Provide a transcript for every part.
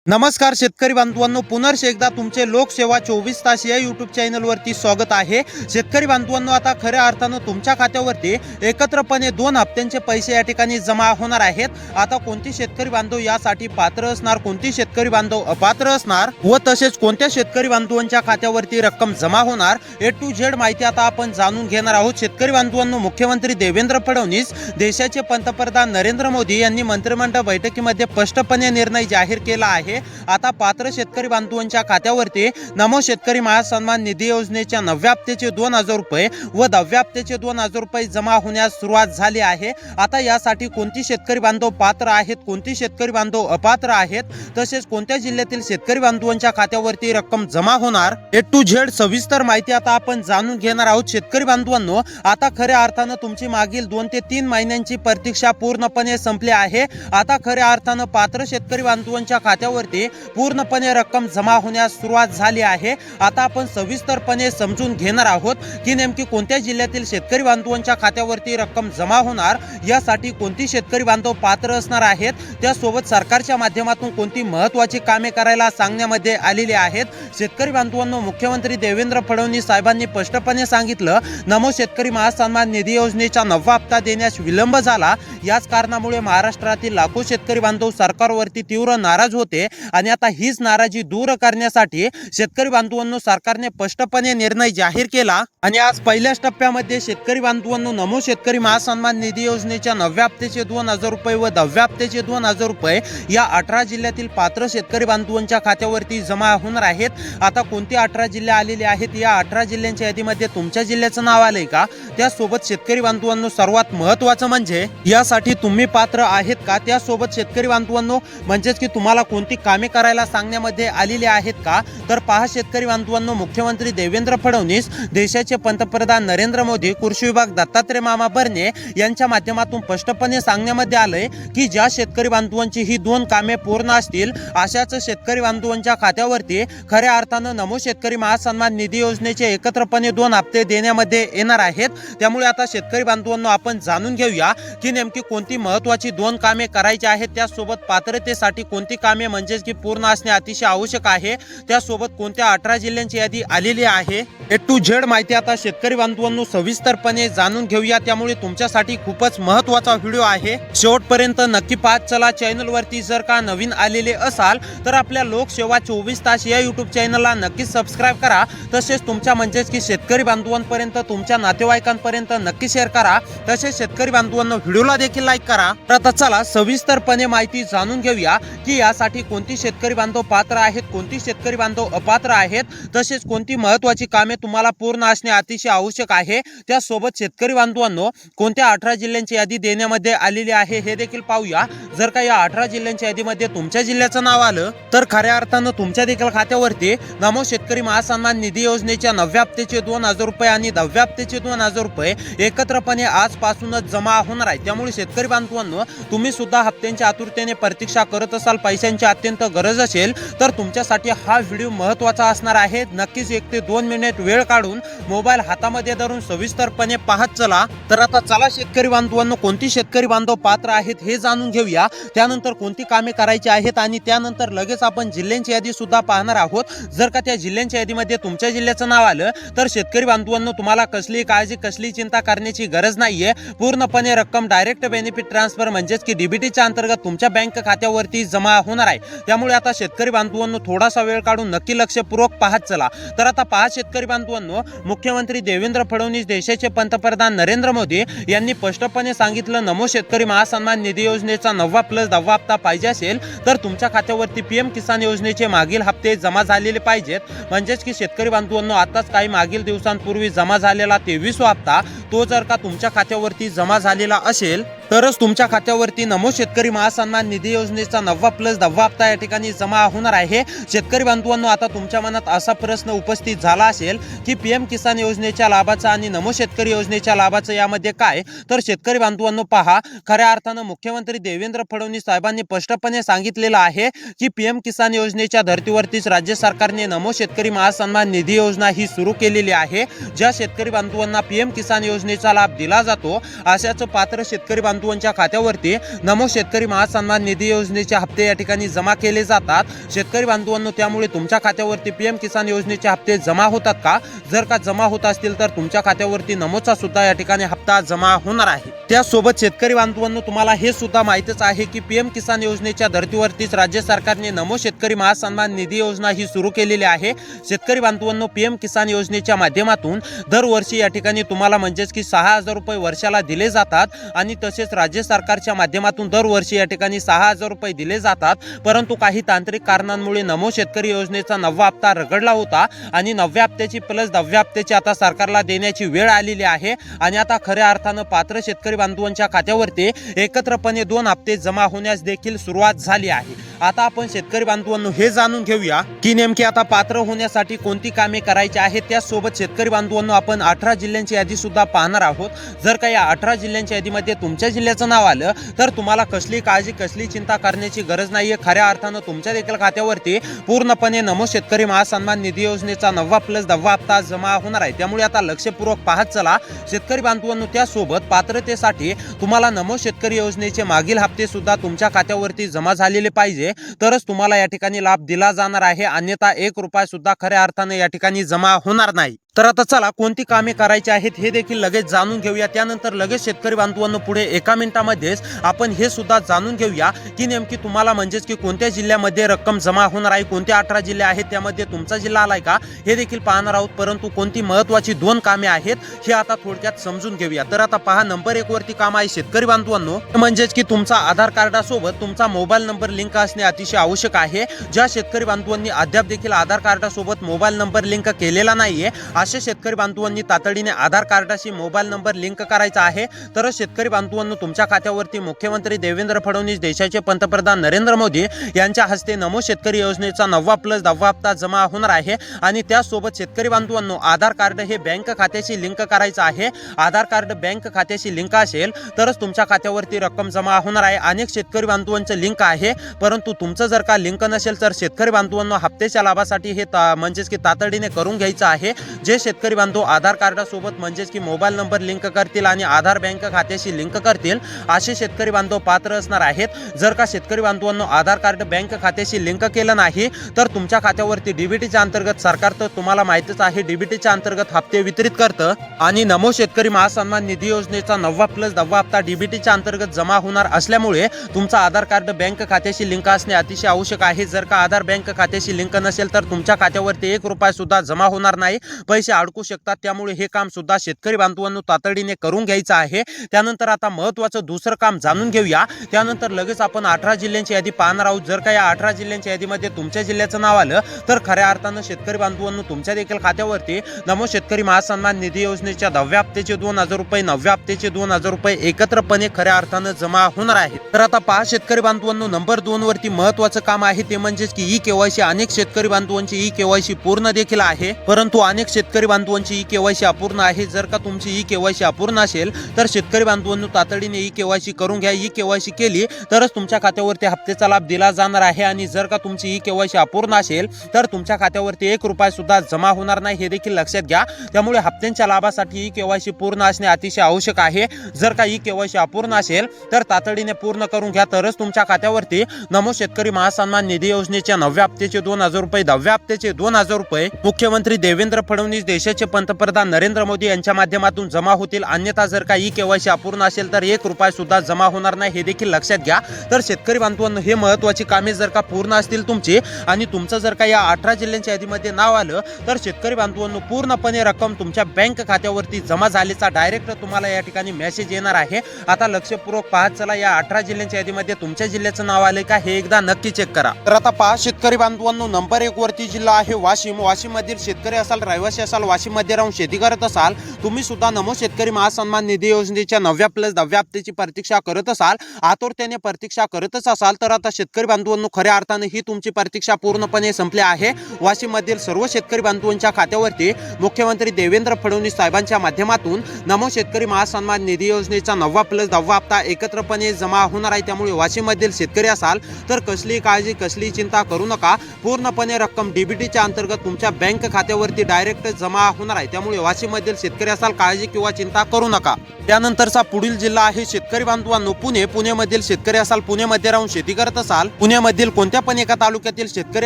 नमस्कार शेतकरी बांधवांनो, पुनर्ष एकदा तुमचे लोकसेवा 24 तास या यूट्यूब चॅनलवरती स्वागत आहे। शेतकरी बांधवांनो, आता खऱ्या अर्थानं तुमच्या खात्यावरती एकत्रपणे 2 हप्त्यांचे पैसे या ठिकाणी जमा होणार आहेत। आता कोणती शेतकरी बांधव यासाठी पात्र असणार, कोणती शेतकरी बांधव अपात्र असणार व तसेच कोणत्या शेतकरी बांधवांच्या खात्यावरती रक्कम जमा होणार, ए टू झेड माहिती आता आपण जाणून घेणार आहोत। शेतकरी बांधवांनो, मुख्यमंत्री देवेंद्र फडणवीस, देशाचे पंतप्रधान नरेंद्र मोदी यांनी मंत्रिमंडळ बैठकीमध्ये स्पष्टपणे निर्णय जाहीर केला आहे। आता पात्र शेतकरी बांधवांच्या खात्यावरती नमो शेतकरी महासन्मान निधी योजनेच्या 9व्या हप्त्याचे 2000 रुपये व 10व्या हप्त्याचे 2000 रुपये जमा होण्यास सुरुवात झाली आहे। आता यासाठी कोणती शेतकरी बांधव पात्र आहेत, कोणती शेतकरी बांधव अपात्र आहेत, तसेच कोणत्या जिल्ह्यातील शेतकरी बांधवांच्या खात्यावरती रक्कम जमा होणार, ए टू झेड सविस्तर माहिती आता आपण जाणून घेणार आहोत। शेतकरी बांधवांनो, आता खऱ्या अर्थानं तुमची मागील 2 ते 3 महिन्यांची प्रतीक्षा पूर्णपणे संपली आहे। आता खऱ्या अर्थानं पात्र शेतकरी बांधवांच्या खात्यावर पूर्णपणे रक्कम जमा होण्यास सुरुवात झाली आहे। आता आपण सविस्तरपणे समजून घेणार आहोत की नेमकी कोणत्या जिल्ह्यातील शेतकरी बांधवांच्या खात्यावरती रक्कम जमा होणार, यासाठी कोणती शेतकरी बांधव पात्र असणार आहेत, त्यासोबत सरकारच्या माध्यमातून कोणती महत्त्वाची कामे करायला सांगण्यामध्ये आलेली आहेत। शेतकरी बांधवांनो, मुख्यमंत्री देवेंद्र फडणवीस साहेबांनी स्पष्टपणे सांगितलं, नमो शेतकरी महासन्मान निधी योजनेचा 9वा हप्ता देण्यास विलंब झाला। याच कारणामुळे महाराष्ट्रातील लाखो शेतकरी बांधव सरकारवरती तीव्र नाराज होते आणि आता हीच नाराजी दूर करण्यासाठी शेतकरी बांधवांनो सरकारने स्पष्टपणे निर्णय जाहीर केला आणि आज पहिल्याच टप्प्यामध्ये शेतकरी बांधवांनो नमो शेतकरी महासन्मान निधी योजनेच्या 9व्या हप्त्याचे 2000 रुपये व 10व्या हप्त्याचे 2000 रुपये या 18 जिल्ह्यातील पात्र शेतकरी बांधवांच्या खात्यावरती जमा होणार आहेत। आता कोणते 18 जिल्हे आलेले आहेत, या 18 जिल्ह्यांच्या यादीमध्ये तुमच्या जिल्ह्याचं नाव आलंय का, त्यासोबत शेतकरी बांधवांनो सर्वात महत्त्वाचं म्हणजे यासाठी तुम्ही पात्र आहेत का, त्यासोबत शेतकरी बांधवांनो म्हणजेच की तुम्हाला कोणती कामे करायला सांगण्यामध्ये आलेले आहेत का। तर पहा शेतकरी बांधवांनो, मुख्यमंत्री देवेंद्र फडणवीस, देशाचे पंतप्रधान नरेंद्र मोदी, कृषी विभाग दत्तात्रय मामा भरणे यांच्या माध्यमातून स्पष्टपणे सांगण्यामध्ये आलंय की ज्या शेतकरी बांधवांची ही 2 कामे पूर्ण असतील अशाच शेतकरी बांधवांच्या खात्यावरती खऱ्या अर्थानं नमो शेतकरी महासन्मान निधी योजनेचे एकत्रपणे 2 हप्ते देण्यामध्ये येणार आहेत। त्यामुळे आता शेतकरी बांधवांनो आपण जाणून घेऊया की नेमकी कोणती महत्त्वाची 2 कामे करायची आहेत, त्यासोबत पात्रतेसाठी कोणती कामे म्हणजेच की पूर्ण असणे अतिशय आवश्यक आहे, त्यासोबत कोणत्या 18 जिल्ह्यांची यादी आलेली आहे, ए टू झेड माहिती आता शेतकरी बांधवांनो सविस्तरपणे जाणून घेऊया। त्यामुळे तुमच्यासाठी खूपच महत्त्वाचा व्हिडिओ आहे, शेवटपर्यंत नक्की पाहत चला। चॅनलवरती जर का नवीन आलेले असाल तर आपल्या लोकसेवा 24 तास या यूट्यूब चॅनलला नक्की सबस्क्राईब करा, तसेच तुमच्या म्हणजेच की शेतकरी बांधवांपर्यंत, तुमच्या नातेवाईकांपर्यंत नक्की शेअर करा, तसेच शेतकरी बांधवांना व्हिडिओला देखील लाईक करा। तर आता चला सविस्तरपणे माहिती जाणून घेऊया की यासाठी कोणती शेतकरी बांधव पात्र आहेत, कोणती शेतकरी बांधव अपात्र आहेत, तसेच कोणती महत्त्वाची कामे तुम्हाला पूर्ण असणे अतिशय आवश्यक आहे, त्यासोबत शेतकरी बांधवांनो कोणत्या 18 जिल्ह्यांची यादी देण्यामध्ये आलेली आहे हे देखील पाहूया। जर का या 18 जिल्ह्यांच्या यादीमध्ये तुमच्या जिल्ह्याचं नाव आलं तर खऱ्या अर्थानं तुमच्या देखील खात्यावरती नमो शेतकरी महासन्मान निधी योजनेच्या 9व्या हप्त्याचे 2000 रुपये आणि 10व्या हप्त्याचे 2000 रुपये एकत्रपणे आजपासूनच जमा होणार आहे। त्यामुळे शेतकरी बांधवांनो तुम्ही सुद्धा हप्त्यांच्या आतुरतेने प्रतीक्षा करत असाल, पैशांची अत्यंत गरज असेल तर तुमच्यासाठी हा व्हिडिओ महत्त्वाचा असणार आहे। नक्कीच 1 ते 2 मिनिट वेळ काढून मोबाईल हातामध्ये धरून सविस्तरपणे पाहत चला। तर आता चला शेतकरी बांधवांनो कोणती शेतकरी बांधव पात्र आहेत हे जाणून घेऊया, त्यानंतर कोणती कामे करायची आहेत आणि त्यानंतर लगेच आपण जिल्ह्यांची यादी सुद्धा पाहणार आहोत। जर का त्या जिल्ह्यांच्या यादीमध्ये तुमच्या जिल्ह्याचं नाव आलं तर शेतकरी बांधवांनो तुम्हाला कसली काळजी, कसली चिंता करण्याची गरज नाहीये। पूर्णपणे रक्कम डायरेक्ट बेनिफिट ट्रान्सफर म्हणजेच की डीबीटीच्या अंतर्गत तुमच्या बँक खात्यावरती जमा होणार आहे। त्यामुळे आता शेतकरी बांधवांनो थोडासा वेळ काढून नक्की लक्षपूर्वक पाहत चला। तर आता पहा शेतकरी बांधवांनो, मुख्यमंत्री देवेंद्र फडणवीस, देशाचे पंतप्रधान नरेंद्र मोदी यांनी स्पष्टपणे सांगितलं, नमो शेतकरी महासन्मान निधी योजनेचा 9वा प्लस 10वा हप्ता पाहिजे असेल तर तुमच्या खात्यावरती पीएम किसान योजनेचे मागील हप्ते जमा झालेले पाहिजेत। म्हणजेच की शेतकरी बांधवांनो आताच काही मागील दिवसांपूर्वी जमा झालेला 23वा हप्ता तो जर का तुमच्या खात्यावरती जमा झालेला असेल तरच तुमच्या खात्यावरती नमो शेतकरी महासन्मान निधी योजनेचा 9वा प्लस 10वा हप्ता या ठिकाणी जमा होणार आहे। शेतकरी बांधवांनो आता तुमच्या मनात असा प्रश्न उपस्थित झाला असेल की पीएम किसान योजनेच्या लाभाचा आणि नमो शेतकरी योजनेच्या लाभाचं यामध्ये काय, तर शेतकरी बांधवांनो पहा, खऱ्या अर्थानं मुख्यमंत्री देवेंद्र फडणवीस साहेबांनी स्पष्टपणे सांगितलेलं आहे की पीएम किसान योजनेच्या धर्तीवरतीच राज्य सरकारने नमो शेतकरी महासन्मान निधी योजना ही सुरू केलेली आहे। ज्या शेतकरी बांधवांना पीएम किसान योजनेचा लाभ दिला जातो अशाच पात्र शेतकरी बांधवांच्या खात्यावरती नमो शेतकरी महासन्मान निधी योजनेचे हप्ते या ठिकाणी जमा केले जातात. शेतकरी बांधवांनो, त्यामुळे तुमच्या खात्यावरती पीएम किसान योजनेचे हप्ते जमा होतात का? जर का जमा होत असतील तर तुमच्या खात्यावरती नमोचा सुद्धा या ठिकाणी हप्ता जमा होणार आहे. त्यासोबत शेतकरी बांधवांनो, तुम्हाला हे सुद्धा माहितच आहे की पीएम किसान योजनेच्या धर्तीवरतीच राज्य सरकारने नमो शेतकरी महासन्मान निधी योजना ही सुरू केलेली आहे. शेतकरी बांधवांनो, पीएम किसान योजनेच्या माध्यमातून दरवर्षी या ठिकाणी तुम्हाला म्हणजेच की 6,000 रुपये वर्षाला दिले जातात आणि तसेच राज्य सरकारच्या माध्यमातून दरवर्षी या ठिकाणी 6,000 रुपये दिले जातात. परंतु काही तांत्रिक कारणांमुळे नमो शेतकरी योजनेचा 9वा हप्ता रगडला होता आणि 9व्या हप्त्याची प्लस 10व्या हप्त्याची आता सरकारला देण्याची वेळ आलेली आहे आणि आता खऱ्या अर्थानं पात्र शेतकरी बांधवांच्या खात्यावरती एकत्रपणे 2 हप्ते जमा होण्यास देखील सुरुवात झाली आहे. आता आपण शेतकरी बांधवांनो हे जाणून घेऊया की नेमकी आता पात्र होण्यासाठी कोणती कामे करायची आहेत. त्याचसोबत शेतकरी बांधवांनो, आपण 18 जिल्ह्यांची यादी सुद्धा पाहणार आहोत. जर का या 18 जिल्ह्यांच्या यादीमध्ये तुमच्या जिल्ह्याचं नाव आलं तर तुम्हाला कसली काळजी कसली चिंता करण्याची गरज नाहीये. खऱ्या अर्थानं तुमच्या देखील खात्यावरती पूर्णपणे नमो शेतकरी महासन्मान निधी योजनेचा 9वा प्लस 10वा हप्ता जमा होणार आहे. त्यामुळे आता लक्षपूर्वक पाहत चला शेतकरी बांधवांनो. त्यासोबत पात्रतेसाठी तुम्हाला नमो शेतकरी योजनेचे मागील हप्ते सुद्धा तुमच्या खात्यावरती जमा झालेले पाहिजे, तरच तुम्हाला या ठिकाणी लाभ दिला जाणार आहे. अन्यथा 1 रुपया सुद्धा खऱ्या अर्थाने या ठिकाणी जमा होणार नाही. तर आता चला कोणती कामे करायची आहेत हे देखील लगेच जाणून घेऊया. त्यानंतर लगेच शेतकरी बांधवांनो, पुढे 1 मिनिटामध्येच आपण हे सुद्धा जाणून घेऊया की नेमकी तुम्हाला म्हणजेच की कोणत्या जिल्ह्यामध्ये रक्कम जमा होणार आहे. कोणते 18 जिल्हे आहेत त्यामध्ये तुमचा जिल्हा आलाय का हे देखील पाहणार आहोत. परंतु कोणती महत्त्वाची 2 कामे आहेत हे आता थोडक्यात समजून घेऊया. तर आता पहा, नंबर 1 वरती काम आहे शेतकरी बांधवांनो, म्हणजेच की तुमचा आधार कार्डासोबत तुमचा मोबाईल नंबर लिंक असणे अतिशय आवश्यक आहे. ज्या शेतकरी बांधवांनी अद्याप देखील आधार कार्डासोबत मोबाईल नंबर लिंक केलेला नाहीये अशा शेतकरी बांधवांनी तातडीने आधार कार्डाशी मोबाईल नंबर लिंक करायचा आहे. तर शेतकरी बांधवांनो, तुमच्या खात्यावरती मुख्यमंत्री देवेंद्र फडणवीस, देशाचे पंतप्रधान नरेंद्र मोदी यांच्या हस्ते नमो शेतकरी योजनेचा 9वा प्लस 10वा हप्ता जमा होणार आहे. आणि त्यासोबत शेतकरी बांधवांनो, आधार कार्ड हे बँक खात्याशी लिंक करायचं आहे. आधार कार्ड बँक खात्याशी लिंक असेल तरच तुमच्या खात्यावरती रक्कम जमा होणार आहे. अनेक शेतकरी बांधवांचं लिंक आहे, परंतु तुमचं जर का लिंक नसेल तर शेतकरी बांधवांनो, हप्त्याच्या लाभासाठी हे म्हणजेच की तातडीने करून घ्यायचं आहे. जे शेतकरी बांधव आधार कार्डासोबत म्हणजेच की मोबाईल नंबर लिंक करतील आणि आधार बँक खात्याशी लिंक करतील असे शेतकरी बांधव पात्र असणार आहेत. जर का शेतकरी बांधवांनो आधार कार्ड बँक खात्याशी लिंक केलं नाही तर तुमच्या खात्यावरती डीबीटीच्या अंतर्गत सरकार, तर तुम्हाला माहितीच आहे, डीबीटीच्या अंतर्गत हप्ते वितरित करतं आणि नमो शेतकरी महासन्मान निधी योजनेचा 9वा प्लस 10वा हप्ता डीबीटीच्या अंतर्गत जमा होणार असल्यामुळे तुमचा आधार कार्ड बँक खात्याशी लिंक असणे अतिशय आवश्यक आहे. जर का आधार बँक खात्याशी लिंक नसेल तर तुमच्या खात्यावरती 1 रुपया सुद्धा जमा होणार नाही, पैसे अडकू शकतात. त्यामुळे हे काम सुद्धा शेतकरी बांधवांनो तातडीने करून घ्यायचं आहे. त्यानंतर आता महत्त्वाचं दुसरं काम जाणून घेऊया. त्यानंतर लगेच आपण 18 जिल्ह्यांची यादी पाहणार आहोत. जर का या 18 जिल्ह्यांच्या यादीमध्ये तुमच्या जिल्ह्याचं नाव आलं तर खऱ्या अर्थानं शेतकरी बांधवांनो, तुमच्या देखील खात्यावरती नमो शेतकरी महासन्मान निधी योजनेच्या 10व्या हप्त्याचे 2,000 रुपये, 9व्या हप्त्याचे 2,000 रुपये एकत्रपणे खऱ्या अर्थानं जमा होणार आहेत. तर आता पहा शेतकरी बांधवांनो, नंबर 2 वरती महत्त्वाचं काम आहे ते म्हणजेच की ई केवायसी. अनेक शेतकरी बांधवांची ई केवायसी पूर्ण देखील आहे, परंतु अनेक शेतकरी बांधवांची ई केवायसी अपूर्ण आहे. जर का तुमची ई केवायसी अपूर्ण असेल तर शेतकरी बांधवांनो तातडीने ई केवायसी करून घ्या. ई केवायसी केली तरच तुमच्या खात्यावरती हप्त्याचा लाभ दिला जाणार आहे. आणि जर का तुमची ई केवायसी अपूर्ण असेल तर तुमच्या खात्यावरती 1 रुपया सुद्धा जमा होणार नाही, हे देखील लक्षात घ्या. त्यामुळे हप्त्यांच्या लाभासाठी ई केवायसी पूर्ण असणे अतिशय आवश्यक आहे. जर का ई केवायसी अपूर्ण असेल तर तातडीने पूर्ण करून घ्या, तरच तुमच्या खात्यावरती नमो शेतकरी महासन्मान निधी योजनेच्या 9व्या हप्त्याचे 2,000 रुपये, 10व्या हप्त्याचे 2,000 रुपये मुख्यमंत्री देवेंद्र फडणवीस, देशाचे पंतप्रधान नरेंद्र मोदी यांच्या माध्यमातून जमा होतील. अन्यथा जर का ई केवायसी अपूर्ण असेल तर 1 रुपया सुद्धा जमा होणार नाही, हे देखील लक्षात घ्या. तर शेतकरी बांधवांनो, हे महत्त्वाची कामे जर का पूर्ण असतील तुमची आणि तुमचं जर का या 18 जिल्ह्यांच्या यादीमध्ये नाव आलं तर शेतकरी बांधवांनो पूर्णपणे रक्कम तुमच्या बँक खात्यावरती जमा झाल्याचा डायरेक्ट तुम्हाला या ठिकाणी मेसेज येणार आहे. आता लक्षपूर्वक पाहत चला, या 18 जिल्ह्यांच्या यादीमध्ये तुमच्या जिल्ह्याचं नाव आलंय का हे एकदा नक्की चेक करा. तर आता पहा शेतकरी बांधवांनो, नंबर 1 वरती जिल्हा आहे वाशिम. वाशिम मधील शेतकरी असाल, रहिवासी असाल, वाशिम मध्ये राहून शेती करत असाल, तुम्ही सुद्धा नमो शेतकरी महासन्मान निधी योजनेच्या 9व्या प्लस 10व्या हप्त्याची प्रतीक्षा करत असाल, आतुरतेने प्रतीक्षा करतच असाल, तर आता शेतकरी बांधवांनो खऱ्या अर्थाने ही तुमची प्रतीक्षा पूर्णपणे संपली आहे. वाशिम मधील सर्व शेतकरी बांधवांच्या खात्यावरती मुख्यमंत्री देवेंद्र फडणवीस साहेबांच्या माध्यमातून नमो शेतकरी महासन्मान निधी योजनेचा 9वा प्लस 10वा हप्ता एकत्रपणे जमा होणार आहे. त्यामुळे वाशिम मधील शेतकरी असाल तर कसली काळजी कसली चिंता करू नका. पूर्णपणे रक्कम डीबीटीच्या अंतर्गत तुमच्या बँक खात्यावरती डायरेक्ट जमा होणार आहे, त्यामुळे वाशिममधील शेतकरी असाल काळजी किंवा चिंता करू नका. त्यानंतरचा पुढील जिल्हा आहे शेतकरी बांधवांनो पुणे. पुणेमधील शेतकरी असाल, पुणेमध्ये राहून शेती करत असाल, पुणेमधील कोणत्या पण एका तालुक्यातील शेतकरी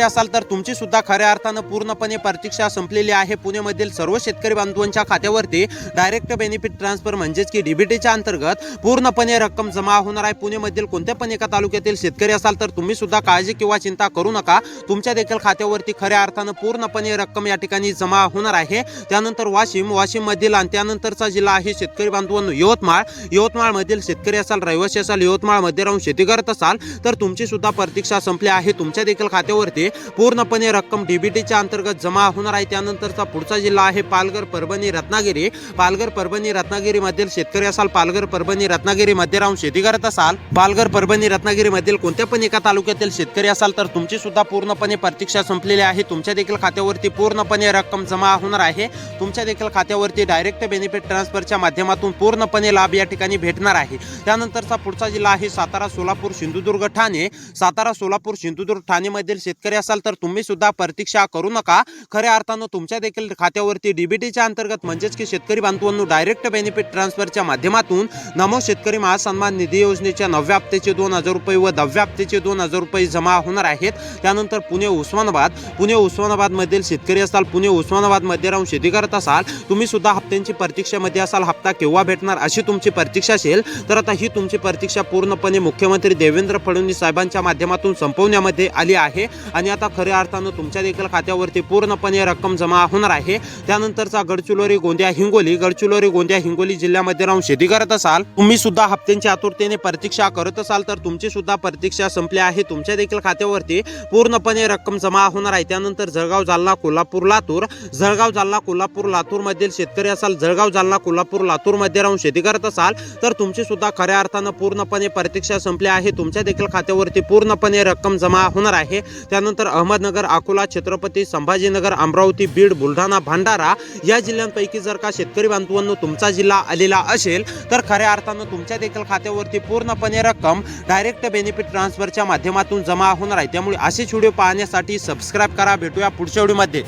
असाल तर तुमची सुद्धा खऱ्या अर्थानं पूर्णपणे प्रतीक्षा संपलेली आहे. पुणेमधील सर्व शेतकरी बांधवांच्या खात्यावरती डायरेक्ट बेनिफिट ट्रान्सफर म्हणजेच की डीबीटीच्या अंतर्गत पूर्णपणे रक्कम जमा होणार आहे. पुणेमधील कोणत्या पण एका तालुक्यातील शेतकरी असाल तर तुम्ही सुद्धा काळजी किंवा चिंता करू नका. तुमच्या देखील खात्यावरती खऱ्या अर्थानं पूर्णपणे रक्कम या ठिकाणी जमा होणार आहे. त्यानंतर वाशिम मधील आणि त्यानंतरचा जिल्हा आहे शेतकरी बांधवांनो यवतमाळ मधील शेतकरी असाल, रहिवासी असाल, यवतमाळ मध्ये राहून शेती करत असाल तर तुमची सुद्धा प्रतीक्षा संपली आहे. तुमच्या देखील खात्यावरती पूर्णपणे रक्कम डीबीटीच्या अंतर्गत जमा होणार आहे. त्यानंतरचा पुढचा जिल्हा आहे पालघर, परभणी, रत्नागिरी. पालघर, परभणी, रत्नागिरी मधील शेतकरी असाल, पालघर, परभणी, रत्नागिरी मध्ये राहून शेती करत असाल, पालघर, परभणी, रत्नागिरी मधील कोणत्या पण एका तालुक्यातील शेतकरी असाल तर तुमची सुद्धा पूर्णपणे प्रतीक्षा संपलेली आहे. तुमच्या देखील खात्यावरती पूर्णपणे रक्कम जमा होणार आहे. तुमच्या देखील खात्यावरती डायरेक्ट बेनिफिट ट्रान्सफरच्या माध्यमातून पूर्णपणे लाभ या ठिकाणी भेटणार आहे. त्यानंतरचा पुढचा जिल्हा आहे सातारा, सोलापूर, सिंधुदुर्ग, ठाणे. सातारा, सोलापूर, सिंधुदुर्ग, ठाणे मधील शेतकरी असाल तर तुम्ही सुद्धा प्रतीक्षा करू नका. खऱ्या अर्थानं तुमच्या देखील खात्यावरती डीबीटीच्या अंतर्गत म्हणजेच की शेतकरी बांधवांनो डायरेक्ट बेनिफिट ट्रान्सफरच्या माध्यमातून नमो शेतकरी महासन्मान निधी योजनेच्या 9व्या हप्त्याचे 2,000 रुपये व 10व्या हप्त्याचे 2,000 रुपये जमा होणार आहेत. त्यानंतर पुणे, उस्मानाबाद मधील शेतकरी असाल, पुणे, उस्मानाबाद मध्ये राहून शेती करत असाल, तुम्ही सुद्धा हप्त्यांची प्रतीक्षेमध्ये असाल. हप्ता केव्हा भेटणार अशी तुमची प्रतीक्षा असेल तर आता ही तुमची प्रतीक्षा पूर्णपणे मुख्यमंत्री देवेंद्र फडणवीस साहेबांच्या माध्यमातून संपवण्यामध्ये आली आहे आणि आता खऱ्या अर्थानं तुमच्या देखील खात्यावरती पूर्णपणे रक्कम जमा होणार आहे. त्यानंतरचा गडचिरोली, गोंदिया, हिंगोली जिल्ह्यामध्ये राहून शेती करत असाल, तुम्ही सुद्धा हप्त्यांची आतुरतेने प्रतीक्षा करत असाल तर तुमची सुद्धा प्रतीक्षा संपली आहे. तुमच्या देखील खात्यावरती पूर्णपणे रक्कम जमा होणार आहे. त्यानंतर जळगाव, जालना, कोल्हापूर, लातूर मधील शेतकरी असाल, जळगाव, जालना, कोल्हापूर, लातूर मध्ये राहून शेती करत असाल तर तुमची सुद्धा खऱ्या अर्थानं पूर्णपणे प्रतीक्षा संपली आहे. तुमच्या देखील खात्यावरती पूर्णपणे रक्कम जमा होणार आहे. त्यानंतर अहमदनगर, अकोला, छत्रपती संभाजीनगर, अमरावती, बीड, बुलढाणा, भंडारा या जिल्ह्यांपैकी जर का शेतकरी बांधवांनो तुमचा जिल्हा आलेला असेल तर खऱ्या अर्थानं तुमच्या देखील खात्यावरती पूर्णपणे रक्कम डायरेक्ट बेनिफिट ट्रान्सफरच्या माध्यमातून जमा होणार आहे. त्यामुळे असेच व्हिडिओ पाहण्यासाठी सबस्क्राईब करा. भेटूया पुढच्या व्हिडिओमध्ये.